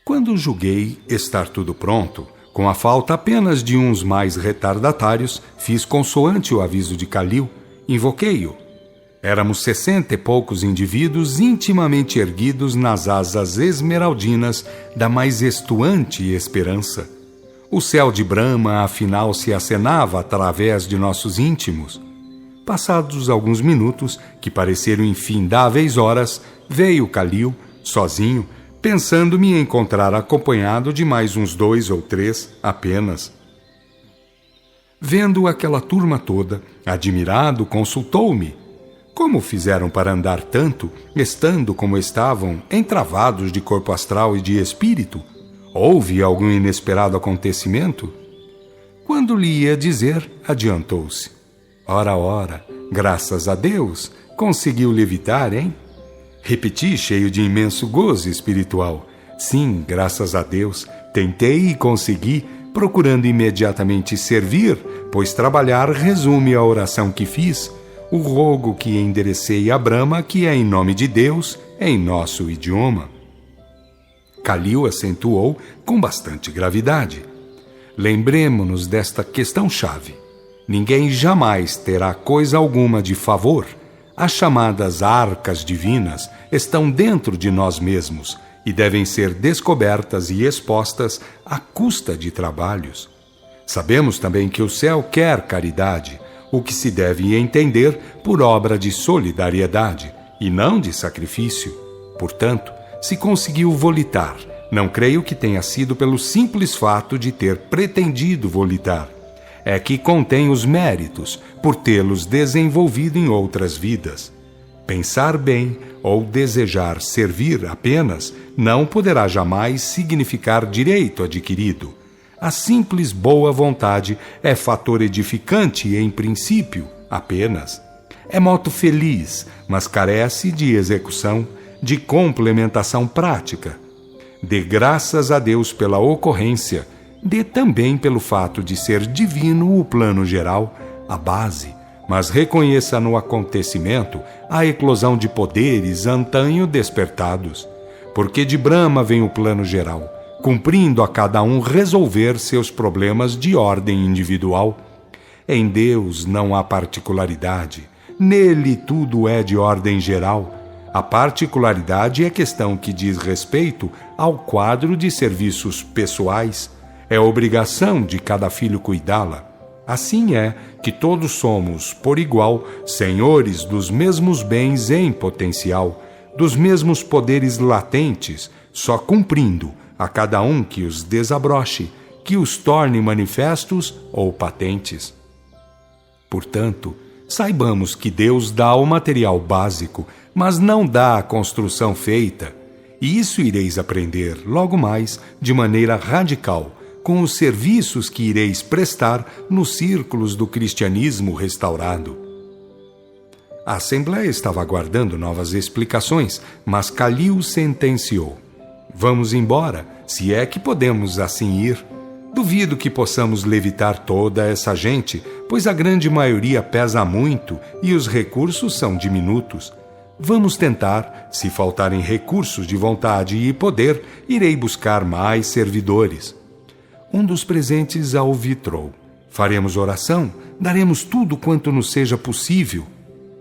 Quando julguei estar tudo pronto, com a falta apenas de uns mais retardatários, fiz consoante o aviso de Calil, invoquei-o. Éramos 60 e poucos indivíduos intimamente erguidos nas asas esmeraldinas da mais estuante esperança. O céu de Brahma, afinal, se acenava através de nossos íntimos. Passados alguns minutos, que pareceram infindáveis horas, veio Calil, sozinho, pensando me encontrar acompanhado de mais uns 2 ou 3 apenas. Vendo aquela turma toda, admirado, consultou-me. Como fizeram para andar tanto, estando como estavam, entravados de corpo astral e de espírito? Houve algum inesperado acontecimento? Quando lhe ia dizer, adiantou-se. Ora, graças a Deus, conseguiu levitar, hein? Repeti, cheio de imenso gozo espiritual. Sim, graças a Deus, tentei e consegui, procurando imediatamente servir, pois trabalhar resume a oração que fiz, o rogo que enderecei a Brahma, que é em nome de Deus, em nosso idioma. Calil acentuou com bastante gravidade. Lembremo-nos desta questão-chave. Ninguém jamais terá coisa alguma de favor. As chamadas arcas divinas estão dentro de nós mesmos e devem ser descobertas e expostas à custa de trabalhos. Sabemos também que o céu quer caridade, o que se deve entender por obra de solidariedade e não de sacrifício. Portanto, se conseguiu volitar, não creio que tenha sido pelo simples fato de ter pretendido volitar. É que contém os méritos por tê-los desenvolvido em outras vidas. Pensar bem ou desejar servir apenas não poderá jamais significar direito adquirido. A simples boa vontade é fator edificante em princípio, apenas. É moto feliz, mas carece de execução, de complementação prática. Dê graças a Deus pela ocorrência, dê também pelo fato de ser divino o plano geral, a base, mas reconheça no acontecimento a eclosão de poderes antanho despertados, porque de Brahma vem o plano geral, cumprindo a cada um resolver seus problemas de ordem individual. Em Deus não há particularidade, nele tudo é de ordem geral. A particularidade é questão que diz respeito ao quadro de serviços pessoais. É obrigação de cada filho cuidá-la. Assim é que todos somos, por igual, senhores dos mesmos bens em potencial, dos mesmos poderes latentes, só cumprindo a cada um que os desabroche, que os torne manifestos ou patentes. Portanto, saibamos que Deus dá o material básico, mas não dá a construção feita. E isso ireis aprender, logo mais, de maneira radical, com os serviços que ireis prestar nos círculos do cristianismo restaurado. A Assembleia estava aguardando novas explicações, mas Calil sentenciou. Vamos embora, se é que podemos assim ir. Duvido que possamos levitar toda essa gente, pois a grande maioria pesa muito e os recursos são diminutos. Vamos tentar, se faltarem recursos de vontade e poder, irei buscar mais servidores. Um dos presentes alvitrou. Faremos oração, daremos tudo quanto nos seja possível.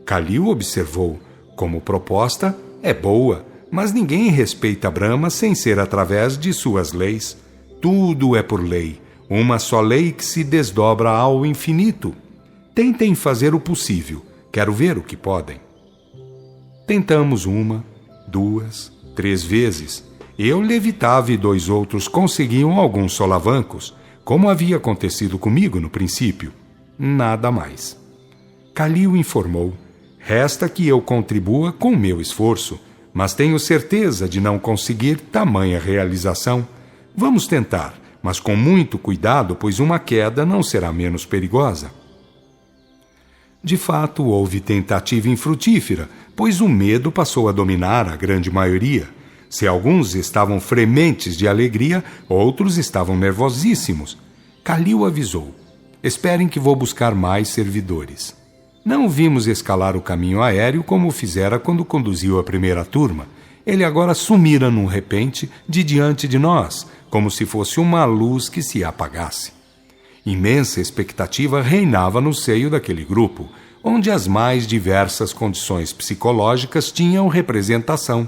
Calil observou, como proposta, é boa, mas ninguém respeita Brahma sem ser através de suas leis. Tudo é por lei, uma só lei que se desdobra ao infinito. Tentem fazer o possível, quero ver o que podem. Tentamos 1, 2, 3 vezes. Eu levitava e 2 outros conseguiam alguns solavancos, como havia acontecido comigo no princípio. Nada mais. Calil informou, resta que eu contribua com meu esforço, mas tenho certeza de não conseguir tamanha realização. Vamos tentar, mas com muito cuidado, pois uma queda não será menos perigosa. De fato, houve tentativa infrutífera, pois o medo passou a dominar a grande maioria. Se alguns estavam frementes de alegria, outros estavam nervosíssimos. Calil avisou, esperem que vou buscar mais servidores. Não o vimos escalar o caminho aéreo como fizera quando conduziu a primeira turma, ele agora sumira num repente de diante de nós, como se fosse uma luz que se apagasse. Imensa expectativa reinava no seio daquele grupo, onde as mais diversas condições psicológicas tinham representação.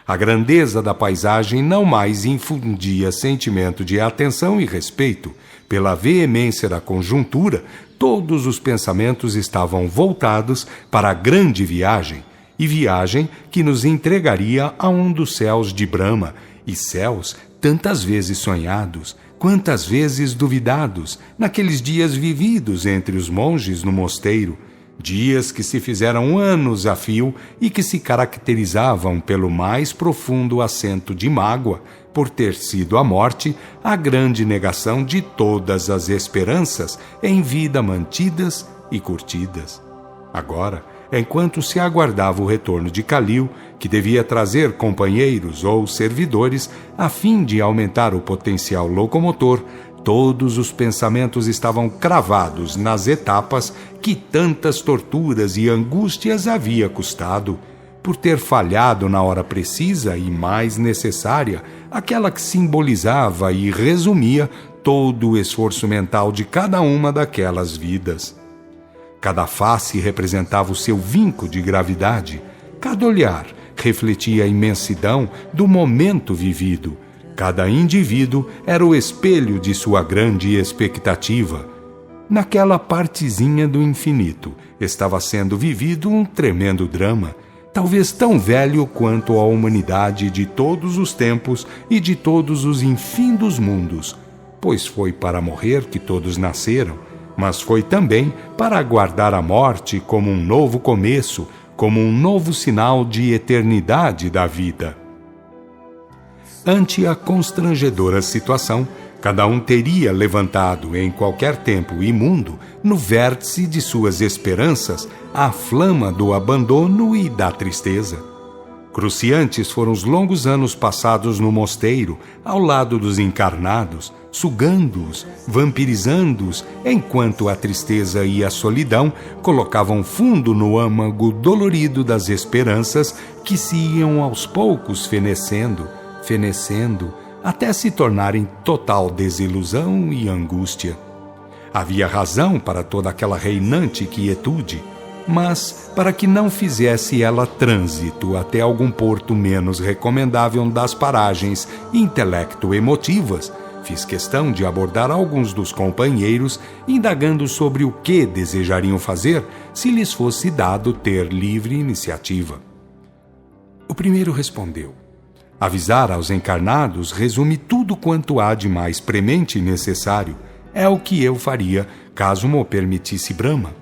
A grandeza da paisagem não mais infundia sentimento de atenção e respeito. Pela veemência da conjuntura, todos os pensamentos estavam voltados para a grande viagem, e viagem que nos entregaria a um dos céus de Brahma, e céus tantas vezes sonhados, quantas vezes duvidados, naqueles dias vividos entre os monges no mosteiro, dias que se fizeram anos a fio e que se caracterizavam pelo mais profundo acento de mágoa, por ter sido a morte a grande negação de todas as esperanças em vida mantidas e curtidas. Agora, enquanto se aguardava o retorno de Kalil, que devia trazer companheiros ou servidores a fim de aumentar o potencial locomotor, todos os pensamentos estavam cravados nas etapas que tantas torturas e angústias havia custado, por ter falhado na hora precisa e mais necessária, aquela que simbolizava e resumia todo o esforço mental de cada uma daquelas vidas. Cada face representava o seu vinco de gravidade, cada olhar refletia a imensidão do momento vivido. Cada indivíduo era o espelho de sua grande expectativa. Naquela partezinha do infinito estava sendo vivido um tremendo drama, talvez tão velho quanto a humanidade de todos os tempos e de todos os infindos mundos, pois foi para morrer que todos nasceram, mas foi também para aguardar a morte como um novo começo, como um novo sinal de eternidade da vida. Ante a constrangedora situação, cada um teria levantado em qualquer tempo e mundo, no vértice de suas esperanças, a flama do abandono e da tristeza. Cruciantes foram os longos anos passados no mosteiro, ao lado dos encarnados, sugando-os, vampirizando-os, enquanto a tristeza e a solidão colocavam fundo no âmago dolorido das esperanças que se iam aos poucos fenecendo, até se tornarem total desilusão e angústia. Havia razão para toda aquela reinante quietude, mas para que não fizesse ela trânsito até algum porto menos recomendável das paragens intelecto-emotivas, fiz questão de abordar alguns dos companheiros, indagando sobre o que desejariam fazer se lhes fosse dado ter livre iniciativa. O primeiro respondeu: avisar aos encarnados resume tudo quanto há de mais premente e necessário. É o que eu faria, caso mo permitisse Brahma.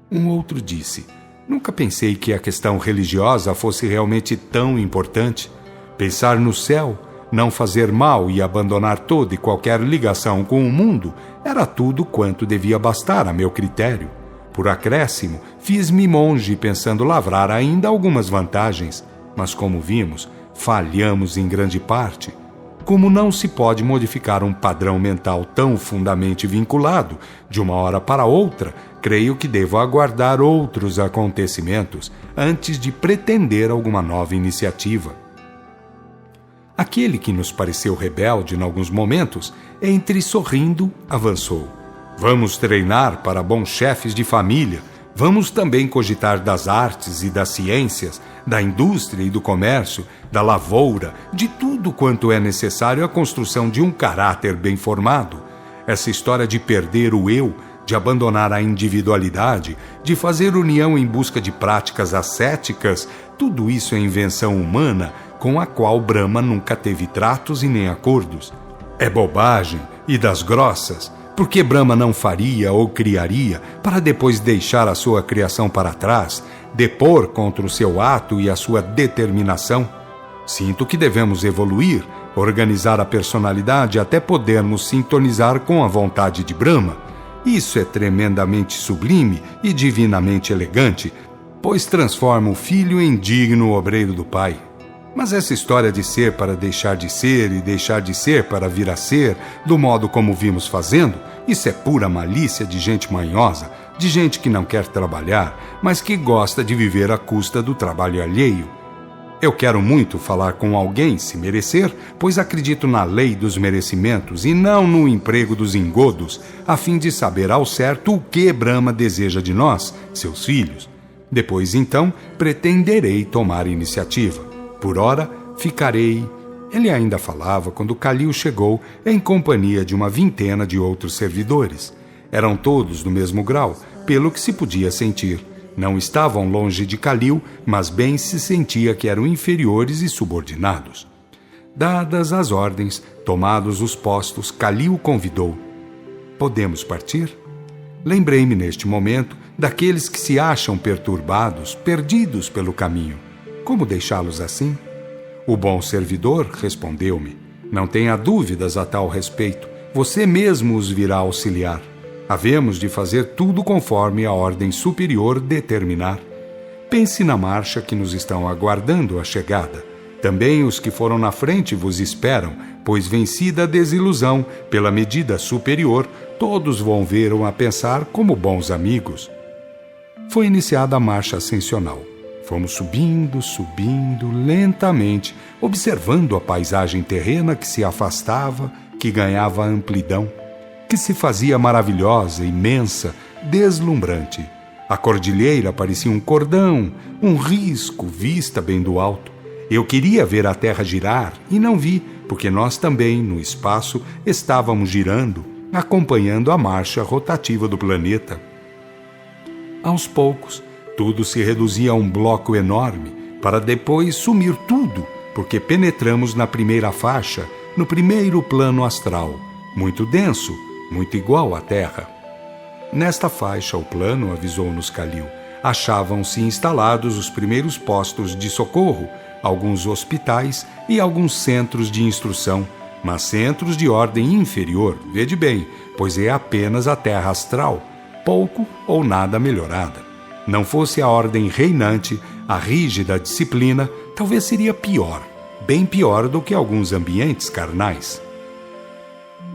Um outro disse: nunca pensei que a questão religiosa fosse realmente tão importante. Pensar no céu, não fazer mal e abandonar toda e qualquer ligação com o mundo era tudo quanto devia bastar a meu critério. Por acréscimo, fiz-me monge pensando lavrar ainda algumas vantagens, mas como vimos, falhamos em grande parte. Como não se pode modificar um padrão mental tão fundamente vinculado de uma hora para outra, creio que devo aguardar outros acontecimentos antes de pretender alguma nova iniciativa. Aquele que nos pareceu rebelde em alguns momentos, entre sorrindo, avançou: vamos treinar para bons chefes de família. Vamos também cogitar das artes e das ciências, da indústria e do comércio, da lavoura, de tudo quanto é necessário à construção de um caráter bem formado. Essa história de perder o eu, de abandonar a individualidade, de fazer união em busca de práticas ascéticas, tudo isso é invenção humana com a qual Brahma nunca teve tratos e nem acordos. É bobagem e das grossas. Por que Brahma não faria ou criaria para depois deixar a sua criação para trás, depor contra o seu ato e a sua determinação? Sinto que devemos evoluir, organizar a personalidade até podermos sintonizar com a vontade de Brahma. Isso é tremendamente sublime e divinamente elegante, pois transforma o filho em digno obreiro do pai. Mas essa história de ser para deixar de ser e deixar de ser para vir a ser, do modo como vimos fazendo, isso é pura malícia de gente manhosa, de gente que não quer trabalhar, mas que gosta de viver à custa do trabalho alheio. Eu quero muito falar com alguém, se merecer, pois acredito na lei dos merecimentos e não no emprego dos engodos, a fim de saber ao certo o que Brahma deseja de nós, seus filhos. Depois, então, pretenderei tomar iniciativa. Por ora, ficarei... Ele ainda falava quando Kalil chegou em companhia de uma vintena de outros servidores. Eram todos do mesmo grau, pelo que se podia sentir. Não estavam longe de Kalil, mas bem se sentia que eram inferiores e subordinados. Dadas as ordens, tomados os postos, Kalil convidou. Podemos partir? Lembrei-me neste momento daqueles que se acham perturbados, perdidos pelo caminho. Como deixá-los assim? O bom servidor respondeu-me: não tenha dúvidas a tal respeito, você mesmo os virá auxiliar. Havemos de fazer tudo conforme a ordem superior determinar. Pense na marcha que nos estão aguardando a chegada. Também os que foram na frente vos esperam, pois vencida a desilusão pela medida superior, todos vão ver a pensar como bons amigos. Foi iniciada a marcha ascensional. Fomos subindo, lentamente, observando a paisagem terrena que se afastava, que ganhava amplidão, que se fazia maravilhosa, imensa, deslumbrante. A cordilheira parecia um cordão, um risco, vista bem do alto. Eu queria ver a Terra girar e não vi, porque nós também, no espaço, estávamos girando, acompanhando a marcha rotativa do planeta. Aos poucos, tudo se reduzia a um bloco enorme, para depois sumir tudo, porque penetramos na primeira faixa, no primeiro plano astral, muito denso, muito igual à Terra. Nesta faixa, o plano, avisou-nos Kalil, achavam-se instalados os primeiros postos de socorro, alguns hospitais e alguns centros de instrução, mas centros de ordem inferior, vede bem, pois é apenas a Terra astral, pouco ou nada melhorada. Não fosse a ordem reinante, a rígida disciplina, talvez seria pior, bem pior do que alguns ambientes carnais.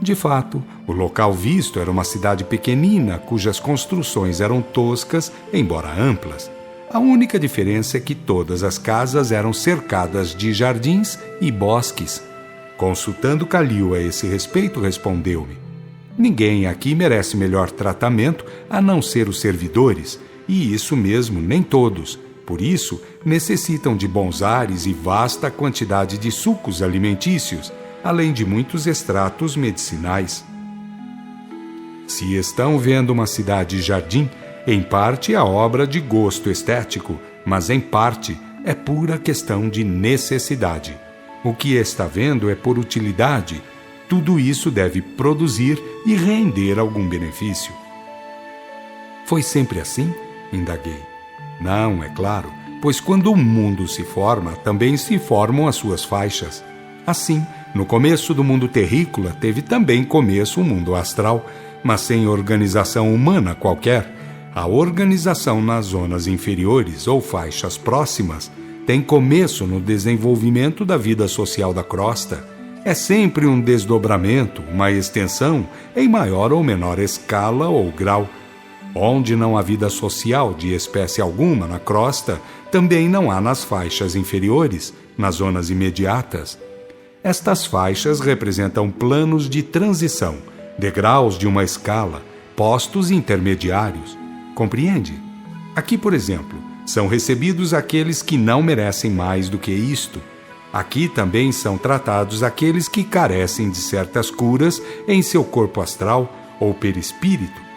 De fato, o local visto era uma cidade pequenina, cujas construções eram toscas, embora amplas. A única diferença é que todas as casas eram cercadas de jardins e bosques. Consultando Kalil a esse respeito, respondeu-me: ninguém aqui merece melhor tratamento a não ser os servidores, e isso mesmo, nem todos. Por isso, necessitam de bons ares e vasta quantidade de sucos alimentícios, além de muitos extratos medicinais. Se estão vendo uma cidade-jardim, em parte é obra de gosto estético, mas em parte é pura questão de necessidade. O que está vendo é por utilidade. Tudo isso deve produzir e render algum benefício. Foi sempre assim? Indaguei. Não, é claro, pois quando o mundo se forma, também se formam as suas faixas. Assim, no começo do mundo terrícola, teve também começo o mundo astral, mas sem organização humana qualquer. A organização nas zonas inferiores ou faixas próximas tem começo no desenvolvimento da vida social da crosta. É sempre um desdobramento, uma extensão, em maior ou menor escala ou grau. Onde não há vida social de espécie alguma na crosta, também não há nas faixas inferiores, nas zonas imediatas. Estas faixas representam planos de transição, degraus de uma escala, postos intermediários. Compreende? Aqui, por exemplo, são recebidos aqueles que não merecem mais do que isto. Aqui também são tratados aqueles que carecem de certas curas em seu corpo astral ou perispírito.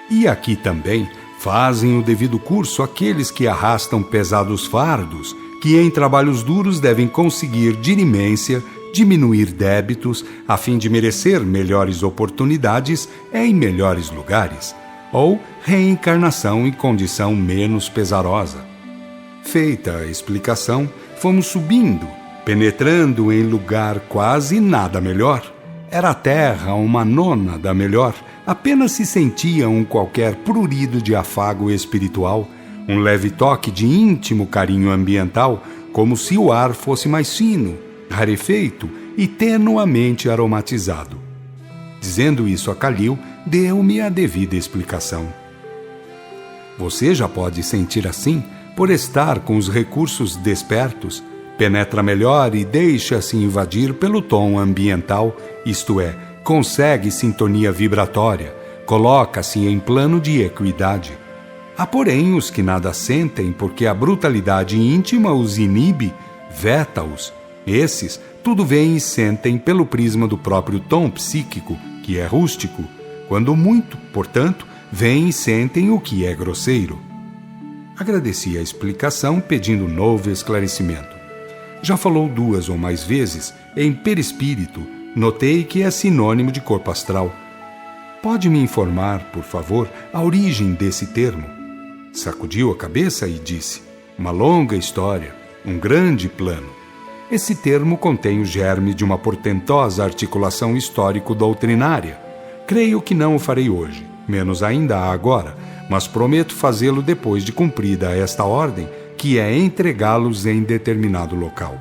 E aqui também fazem o devido curso aqueles que arrastam pesados fardos, que em trabalhos duros devem conseguir dirimência, diminuir débitos, a fim de merecer melhores oportunidades em melhores lugares, ou reencarnação em condição menos pesarosa. Feita a explicação, fomos subindo, penetrando em lugar quase nada melhor. Era a terra uma nona da melhor, apenas se sentia um qualquer prurido de afago espiritual, um leve toque de íntimo carinho ambiental, como se o ar fosse mais fino, rarefeito e tenuamente aromatizado. Dizendo isso a Kalil, deu-me a devida explicação. Você já pode sentir assim, por estar com os recursos despertos, penetra melhor e deixa-se invadir pelo tom ambiental, isto é, consegue sintonia vibratória, coloca-se em plano de equidade. Há, porém, os que nada sentem porque a brutalidade íntima os inibe, veta-os. Esses tudo veem e sentem pelo prisma do próprio tom psíquico, que é rústico, quando muito, portanto, veem e sentem o que é grosseiro. Agradeci a explicação, pedindo novo esclarecimento. Já falou 2 ou mais vezes em perispírito, notei que é sinônimo de corpo astral. Pode me informar, por favor, a origem desse termo? Sacudiu a cabeça e disse: uma longa história, um grande plano. Esse termo contém o germe de uma portentosa articulação histórico-doutrinária. Creio que não o farei hoje, menos ainda agora, mas prometo fazê-lo depois de cumprida esta ordem, que é entregá-los em determinado local.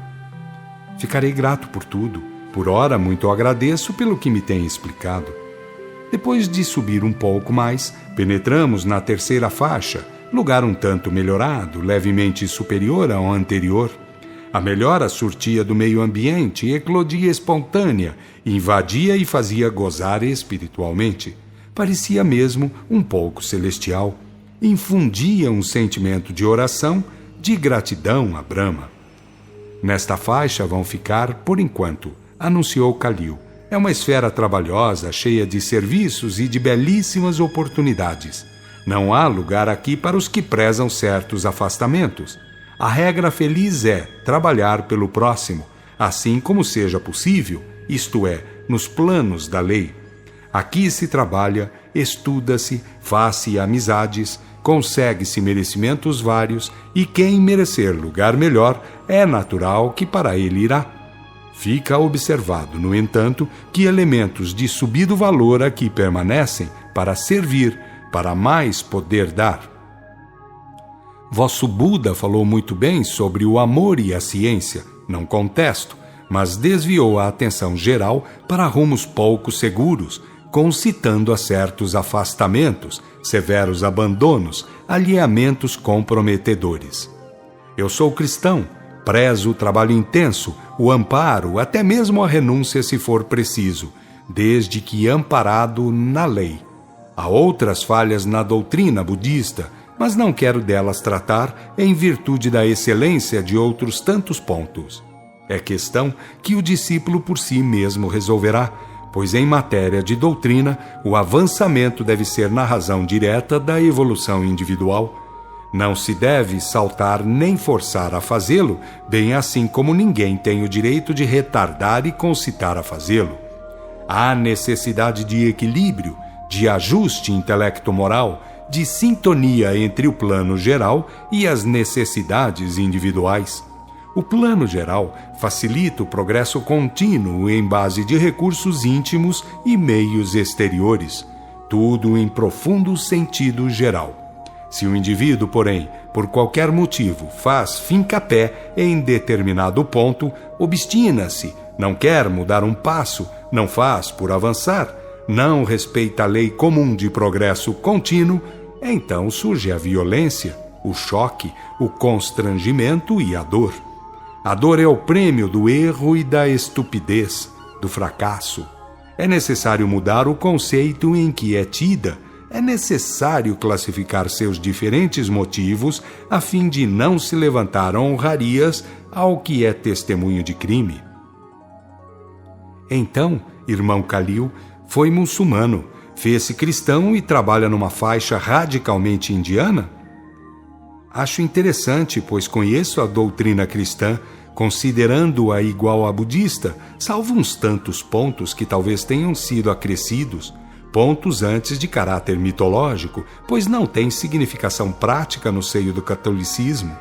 Ficarei grato por tudo. Por ora, muito agradeço pelo que me tem explicado. Depois de subir um pouco mais, penetramos na 3ª faixa, lugar um tanto melhorado, levemente superior ao anterior. A melhora surtia do meio ambiente, eclodia espontânea, invadia e fazia gozar espiritualmente. Parecia mesmo um pouco celestial. Infundia um sentimento de oração, de gratidão a Brahma. Nesta faixa vão ficar, por enquanto, anunciou Khalil. É uma esfera trabalhosa, cheia de serviços e de belíssimas oportunidades. Não há lugar aqui para os que prezam certos afastamentos. A regra feliz é trabalhar pelo próximo, assim como seja possível, isto é, nos planos da lei. Aqui se trabalha, estuda-se, faz-se amizades, consegue-se merecimentos vários, e quem merecer lugar melhor é natural que para ele irá. Fica observado, no entanto, que elementos de subido valor aqui permanecem para servir, para mais poder dar. Vosso Buda falou muito bem sobre o amor e a ciência, não contesto, mas desviou a atenção geral para rumos pouco seguros, concitando a certos afastamentos, severos abandonos, alheamentos comprometedores. Eu sou cristão, prezo o trabalho intenso, o amparo, até mesmo a renúncia se for preciso, desde que amparado na lei. Há outras falhas na doutrina budista, mas não quero delas tratar em virtude da excelência de outros tantos pontos. É questão que o discípulo por si mesmo resolverá, pois em matéria de doutrina, o avançamento deve ser na razão direta da evolução individual. Não se deve saltar nem forçar a fazê-lo, bem assim como ninguém tem o direito de retardar e concitar a fazê-lo. Há necessidade de equilíbrio, de ajuste intelecto-moral, de sintonia entre o plano geral e as necessidades individuais. O plano geral facilita o progresso contínuo em base de recursos íntimos e meios exteriores, tudo em profundo sentido geral. Se o indivíduo, porém, por qualquer motivo, faz fincapé em determinado ponto, obstina-se, não quer mudar um passo, não faz por avançar, não respeita a lei comum de progresso contínuo, então surge a violência, o choque, o constrangimento e a dor. A dor é o prêmio do erro e da estupidez, do fracasso. É necessário mudar o conceito em que é tida. É necessário classificar seus diferentes motivos a fim de não se levantar honrarias ao que é testemunho de crime. Então, irmão Khalil foi muçulmano, fez-se cristão e trabalha numa faixa radicalmente indiana? Acho interessante, pois conheço a doutrina cristã, considerando-a igual à budista, salvo uns tantos pontos que talvez tenham sido acrescidos, pontos antes de caráter mitológico, pois não tem significação prática no seio do catolicismo.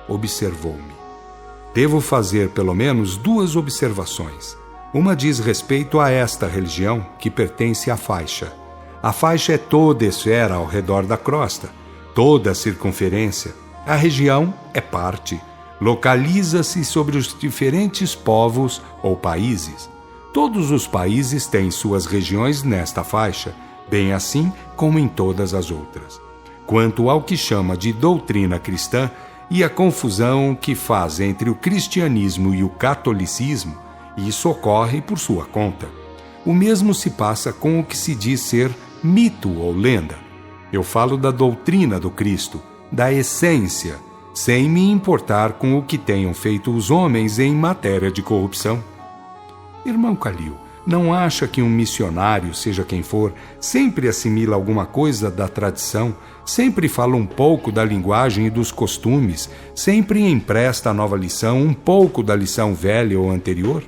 Observou-me. Devo fazer pelo menos 2 observações. Uma diz respeito a esta religião, que pertence à faixa. A faixa é toda esfera ao redor da crosta, toda a circunferência. A região é parte. Localiza-se sobre os diferentes povos ou países. Todos os países têm suas regiões nesta faixa, bem assim como em todas as outras. quanto ao que chama de doutrina cristã e a confusão que faz entre o cristianismo e o catolicismo, isso ocorre por sua conta. O mesmo se passa com o que se diz ser mito ou lenda. Eu falo da doutrina do Cristo, da essência, sem me importar com o que tenham feito os homens em matéria de corrupção. Irmão Calil, não acha que um missionário, seja quem for, sempre assimila alguma coisa da tradição, sempre fala um pouco da linguagem e dos costumes, sempre empresta à nova lição um pouco da lição velha ou anterior?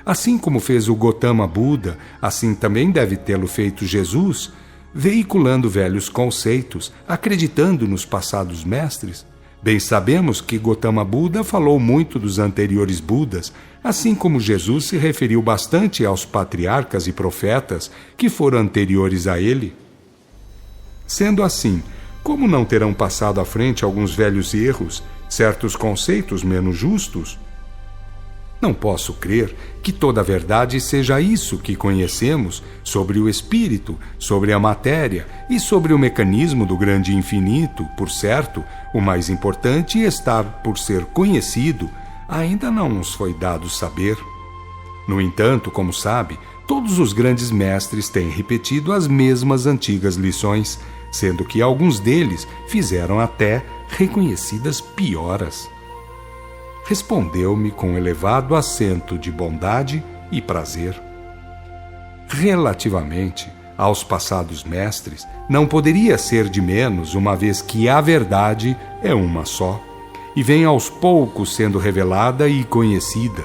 Assim como fez o Gautama Buda, assim também deve tê-lo feito Jesus, veiculando velhos conceitos, acreditando nos passados mestres. Bem sabemos que Gautama Buda falou muito dos anteriores Budas, assim como Jesus se referiu bastante aos patriarcas e profetas que foram anteriores a ele. Sendo assim, como não terão passado à frente alguns velhos erros, certos conceitos menos justos? Não posso crer que toda a verdade seja isso que conhecemos sobre o espírito, sobre a matéria e sobre o mecanismo do grande infinito. Por certo, o mais importante está por ser conhecido, ainda não nos foi dado saber. No entanto, como sabe, todos os grandes mestres têm repetido as mesmas antigas lições, sendo que alguns deles fizeram até reconhecidas pioras. Respondeu-me com elevado acento de bondade e prazer. Relativamente aos passados mestres, não poderia ser de menos, uma vez que a verdade é uma só, e vem aos poucos sendo revelada e conhecida.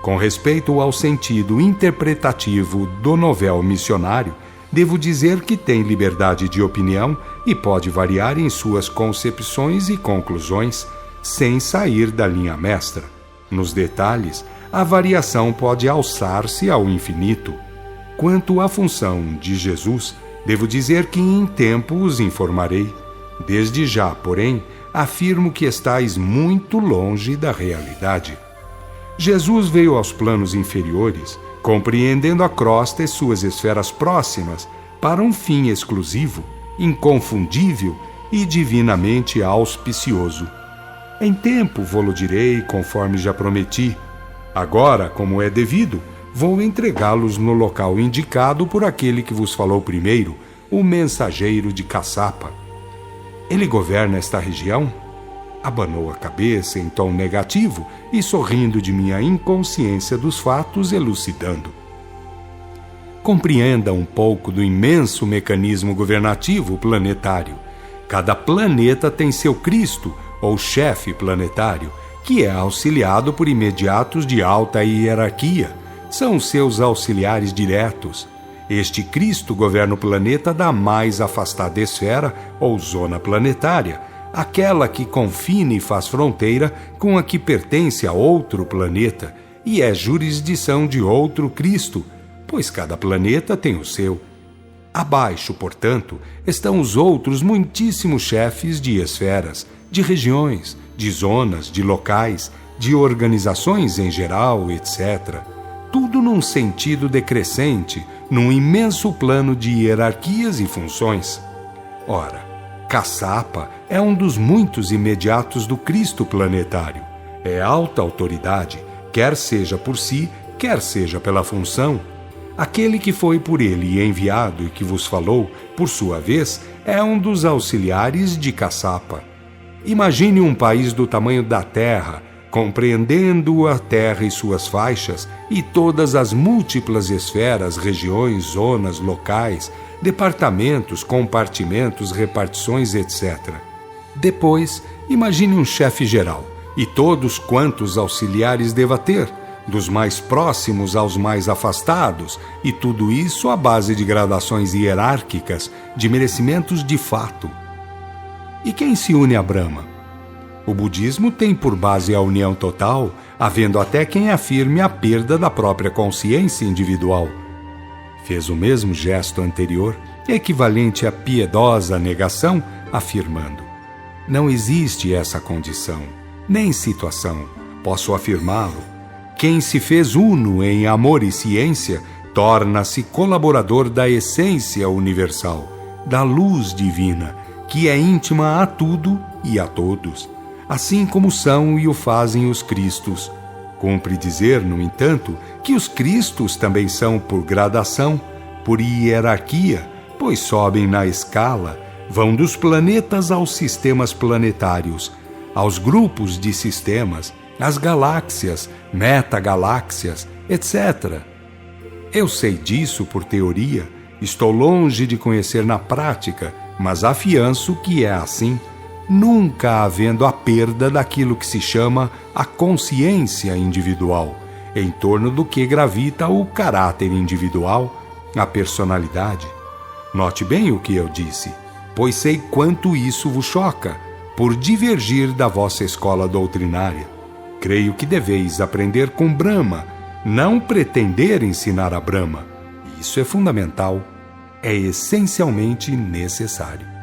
Com respeito ao sentido interpretativo do novel missionário, devo dizer que tem liberdade de opinião e pode variar em suas concepções e conclusões, sem sair da linha mestra. Nos detalhes, a variação pode alçar-se ao infinito. Quanto à função de Jesus, devo dizer que em tempo os informarei. Desde já, porém, afirmo que estais muito longe da realidade. Jesus veio aos planos inferiores, compreendendo a crosta e suas esferas próximas, para um fim exclusivo, inconfundível e divinamente auspicioso. Em tempo vô-lo direi, conforme já prometi. Agora, como é devido, vou entregá-los no local indicado por aquele que vos falou primeiro, o mensageiro de Caçapa. Ele governa esta região? Abanou a cabeça em tom negativo e sorrindo de minha inconsciência dos fatos, elucidando. Compreenda um pouco do imenso mecanismo governativo planetário. Cada planeta tem seu Cristo, ou chefe planetário, que é auxiliado por imediatos de alta hierarquia. São seus auxiliares diretos. Este Cristo governa o planeta da mais afastada esfera, ou zona planetária, aquela que confina e faz fronteira com a que pertence a outro planeta, e é jurisdição de outro Cristo, pois cada planeta tem o seu. Abaixo, portanto, estão os outros muitíssimos chefes de esferas, de regiões, de zonas, de locais, de organizações em geral, etc. Tudo num sentido decrescente, num imenso plano de hierarquias e funções. Ora, Caçapa é um dos muitos imediatos do Cristo planetário. É alta autoridade, quer seja por si, quer seja pela função. Aquele que foi por ele enviado e que vos falou, por sua vez, é um dos auxiliares de Caçapa. Imagine um país do tamanho da Terra, compreendendo a Terra e suas faixas, e todas as múltiplas esferas, regiões, zonas, locais, departamentos, compartimentos, repartições, etc. Depois, imagine um chefe geral, e todos quantos auxiliares deva ter, dos mais próximos aos mais afastados, e tudo isso à base de gradações hierárquicas, de merecimentos de fato. E quem se une a Brahma? O budismo tem por base a união total, havendo até quem afirme a perda da própria consciência individual. Fez o mesmo gesto anterior, equivalente à piedosa negação, afirmando: não existe essa condição, nem situação, posso afirmá-lo. Quem se fez uno em amor e ciência, torna-se colaborador da essência universal, da luz divina, que é íntima a tudo e a todos, assim como são e o fazem os Cristos. Cumpre dizer, no entanto, que os Cristos também são por gradação, por hierarquia, pois sobem na escala, vão dos planetas aos sistemas planetários, aos grupos de sistemas, às galáxias, metagaláxias, etc. Eu sei disso por teoria, estou longe de conhecer na prática, mas afianço que é assim, nunca havendo a perda daquilo que se chama a consciência individual, em torno do que gravita o caráter individual, a personalidade. Note bem o que eu disse, pois sei quanto isso vos choca, por divergir da vossa escola doutrinária. Creio que deveis aprender com Brahma, não pretender ensinar a Brahma. Isso é fundamental, é essencialmente necessário.